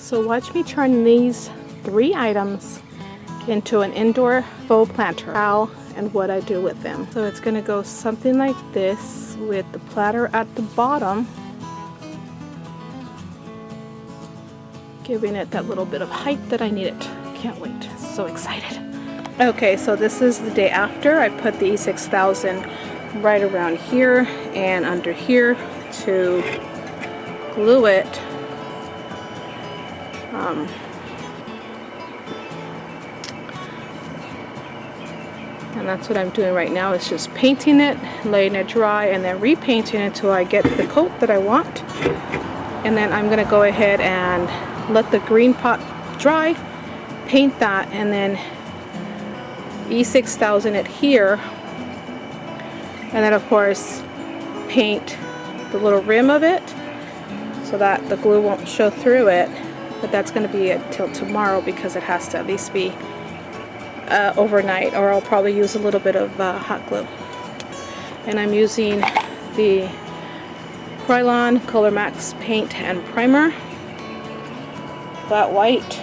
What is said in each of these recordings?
So watch me turn these 3 items into an indoor faux planter. How and what I do with them. So it's gonna go something like this with the platter at the bottom, giving it that little bit of height that I needed. Can't wait, so excited. Okay, so this is the day after. I put the E6000 right around here and under here to glue it. And that's what I'm doing right now, is just painting it, letting it dry, and then repainting it until I get the coat that I want. And then I'm gonna go ahead and let the green pot dry, paint that, and then E6000 it here. And then of course paint the little rim of it so that the glue won't show through it. But that's going to be until tomorrow because it has to at least be overnight, or I'll probably use a little bit of hot glue. And I'm using the Krylon Color Max paint and primer, flat white,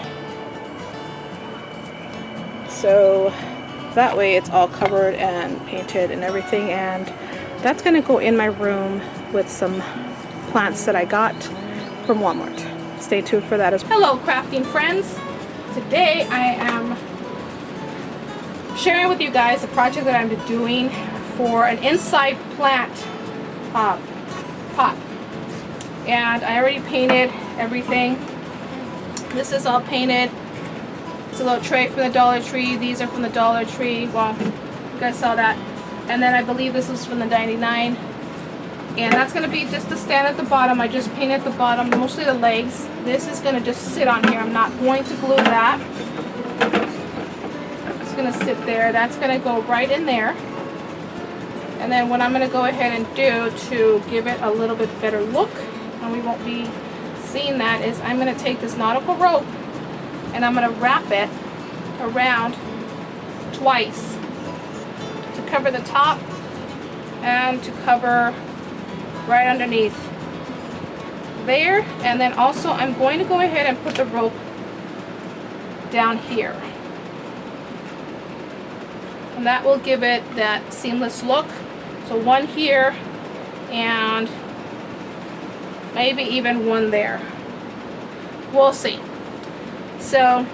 so that way it's all covered and painted and everything. And that's going to go in my room with some plants that I got from Walmart. Stay tuned for that as well. Hello crafting friends. Today I am sharing with you guys a project that I'm doing for an inside plant pot. And I already painted everything. This is all painted. It's a little tray from the Dollar Tree. These are from the Dollar Tree. Well, you guys saw that. And then I believe this was from the 99. And that's going to be just the stand at the bottom. I just painted the bottom, mostly the legs. This is going to just sit on here. I'm not going to glue that. It's going to sit there. That's going to go right in there. And then what I'm going to go ahead and do to give it a little bit better look, and we won't be seeing that, is I'm going to take this nautical rope and I'm going to wrap it around twice to cover the top and to cover right underneath there. And then also I'm going to go ahead and put the rope down here, and that will give it that seamless look. So one here and maybe even one there. We'll see. So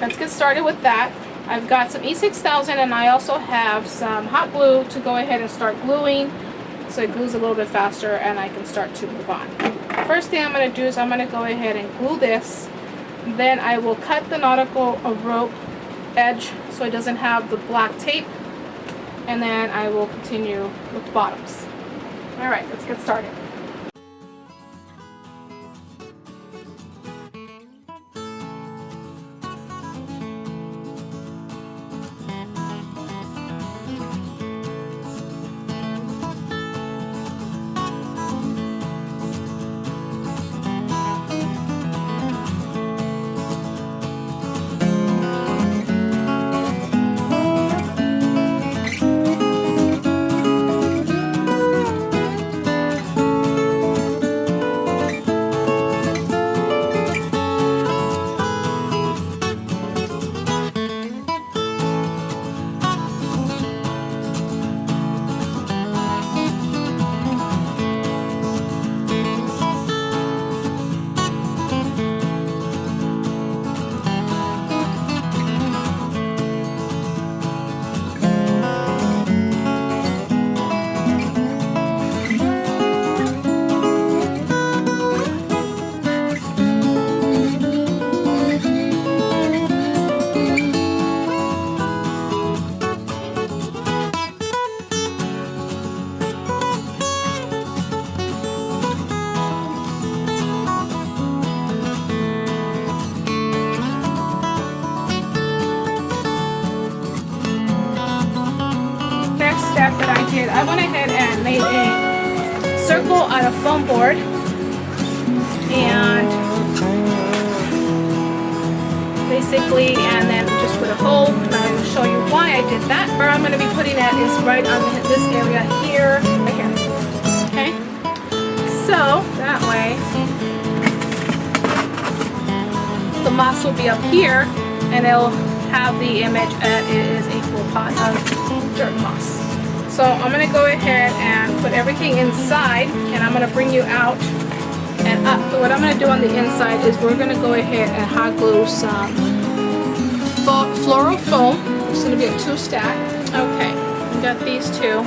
let's get started with that. I've got some E6000 and I also have some hot glue to go ahead and start gluing, so it glues a little bit faster and I can start to move on. First thing I'm going to do is I'm going to go ahead and glue this. Then I will cut the nautical rope edge so it doesn't have the black tape, and then I will continue with the bottoms. Alright, let's get started. I went ahead and made a circle out of foam board, and basically, and then just put a hole. And I will show you why I did that. Where I'm going to be putting it is right on this area here, right here. Okay, so that way moss will be up here, and it'll have the image that it is a full pot of dirt moss. So I'm going to go ahead and put everything inside, and I'm going to bring you out and up. So what I'm going to do on the inside is we're going to go ahead and hot glue some floral foam. It's going to be a 2-stack. Okay, we got these 2.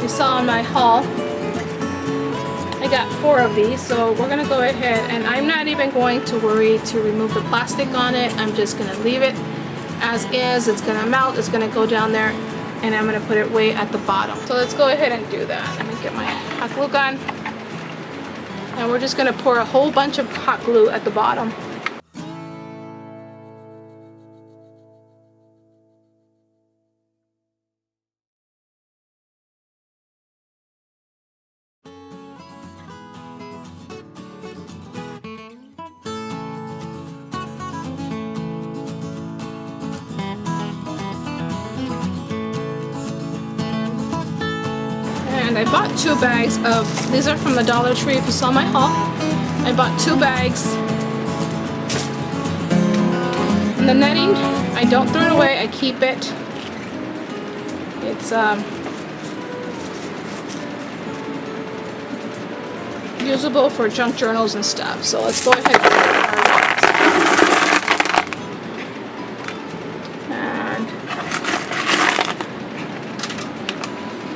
You saw in my haul, I got 4 of these, so we're going to go ahead, and I'm not even going to worry to remove the plastic on it. I'm just going to leave it as is. It's going to melt, it's going to go down there, and I'm going to put it way at the bottom. So let's go ahead and do that. Let me get my hot glue gun, and we're just going to pour a whole bunch of hot glue at the bottom. And I bought 2 bags of, these are from the Dollar Tree if you saw my haul. I bought 2 bags. And the netting, I don't throw it away, I keep it. It's usable for junk journals and stuff. So let's go ahead and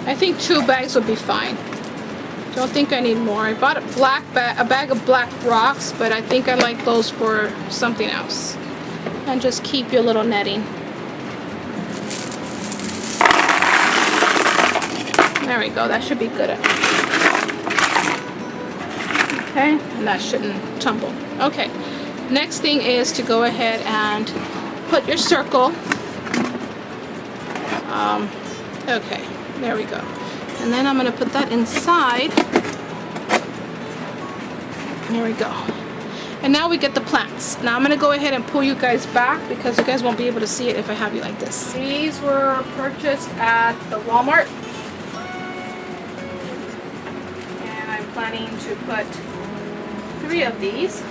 I think 2 bags would be fine. Don't think I need more. I bought a bag of black rocks, but I think I like those for something else. And just keep your little netting. There we go. That should be good. Okay, and that shouldn't tumble. Okay, next thing is to go ahead and put your circle. Okay, there we go. And then I'm going to put that inside. There we go. And now we get the plants. Now I'm going to go ahead and pull you guys back because you guys won't be able to see it if I have you like this. These were purchased at the Walmart. And I'm planning to put 3 of these.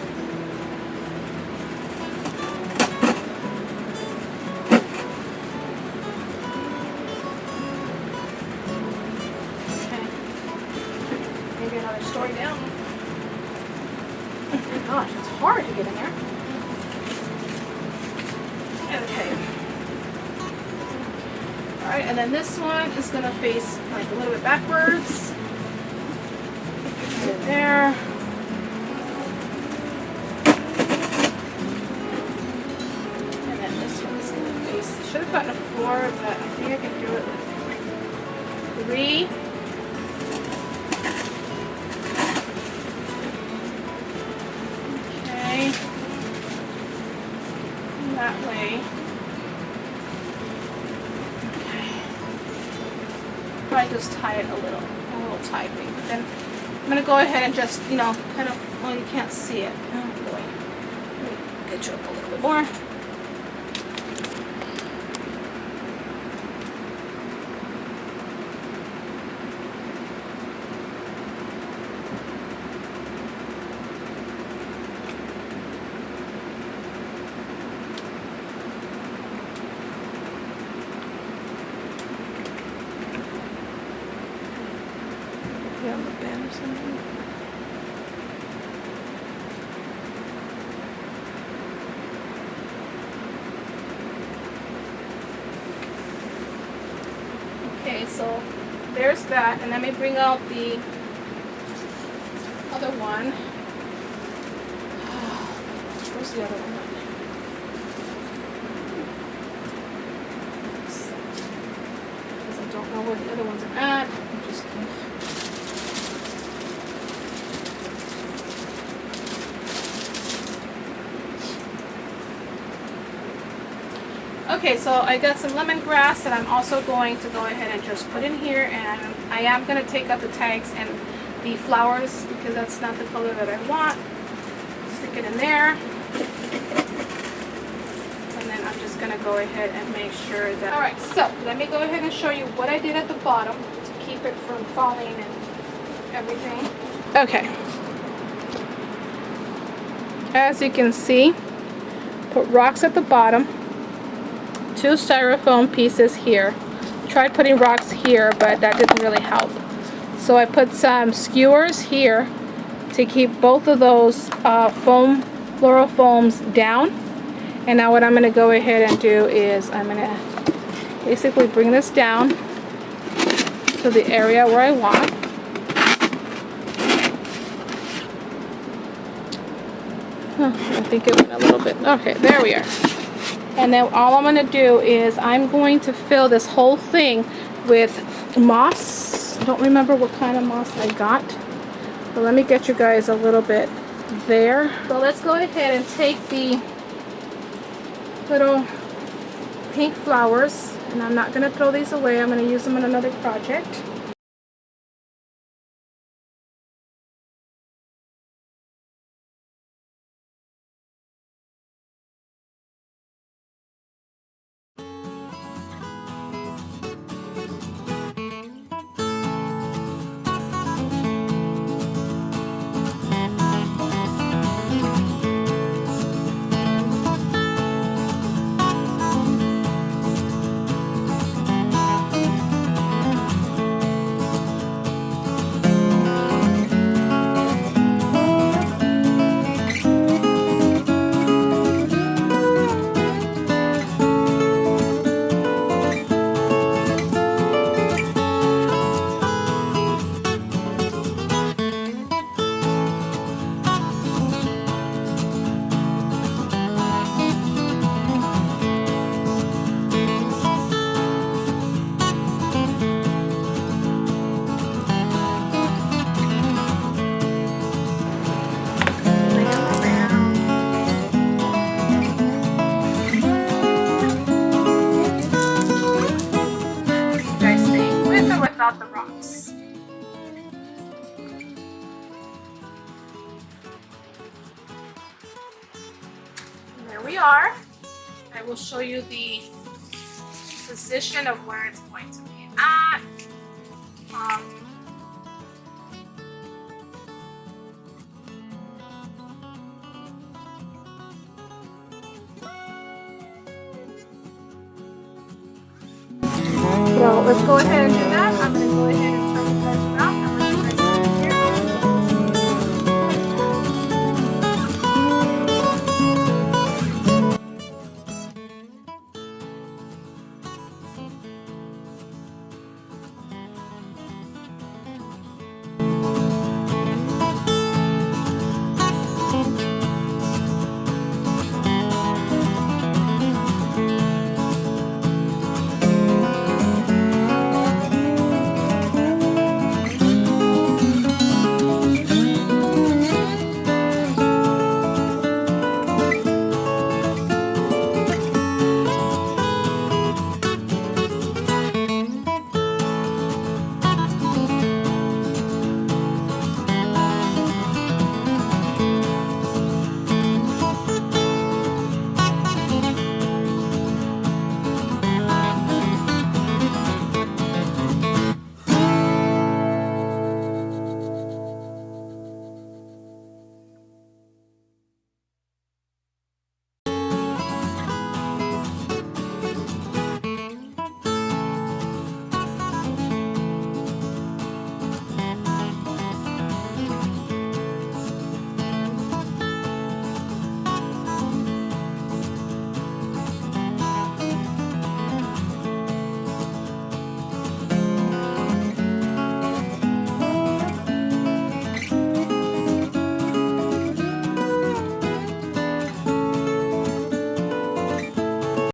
Okay. Maybe another story down. Oh my gosh, it's hard to get in there. Okay. Alright, and then this one is going to face like a little bit backwards. Put it there. And then this one is going to face. Should have gotten a 4, but I think I can do it with 3. That way. Okay. Probably just tie it a little tie thing. But then I'm gonna go ahead and just, you know, kind of, well, you can't see it. Oh boy. Let me get you up a little bit more. On the bed or something. Okay, so there's that, and let me bring out the other one. Where's the other one? Because I don't know where the other ones are at. I'm just okay, so I got some lemongrass that I'm also going to go ahead and just put in here, and I am going to take out the tags and the flowers because that's not the color that I want. Stick it in there. And then I'm just going to go ahead and make sure that... Alright, so let me go ahead and show you what I did at the bottom to keep it from falling and everything. Okay. As you can see, put rocks at the bottom, 2 styrofoam pieces here. Tried putting rocks here, but that didn't really help. So I put some skewers here to keep both of those fluorofoams down. And now what I'm going to go ahead and do is I'm going to basically bring this down to the area where I want. I think it went a little bit. Okay, there we are. And then all I'm going to do is I'm going to fill this whole thing with moss. I don't remember what kind of moss I got, but let me get you guys a little bit there. So let's go ahead and take the little pink flowers, and I'm not going to throw these away. I'm going to use them in another project. Without the rocks. And there we are. I will show you the position of where it's going to be at. So let's go ahead and do that.